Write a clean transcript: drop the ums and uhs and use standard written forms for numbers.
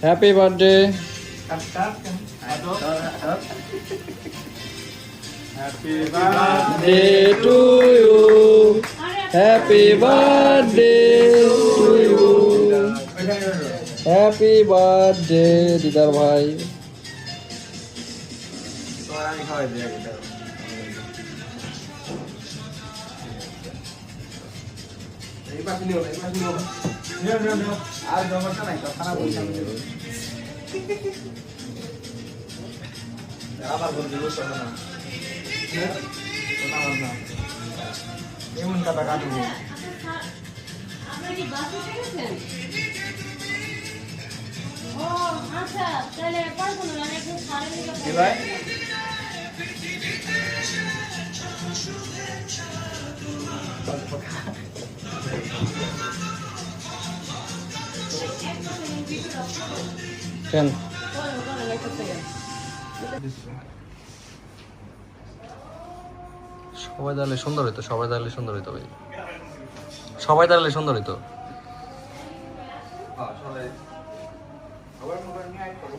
Happy birthday. Happy birthday day to you, happy birthday to you, happy birthday Didar ভাই। আমি খাওয়াই দিই আগে এই পাশে নিও এই পাশে নিও আর সমস্যা নাই তো খারাপ হইছে আবার বলতে বসো না না এমন কথা কাটবো আপনারা কি বাসে গেছেন? ও আচ্ছা, তাহলে পারবো না, আমি একটু সাড়ে কি ভাই কেন সবাই দাঁড়ালে সুন্দর হইতো, সবাই দাঁড়ালে সুন্দর হইতো ভাই, সবাই দাঁড়ালে সুন্দর হইতো। সবাই মোবাইল নিয়ে আই করো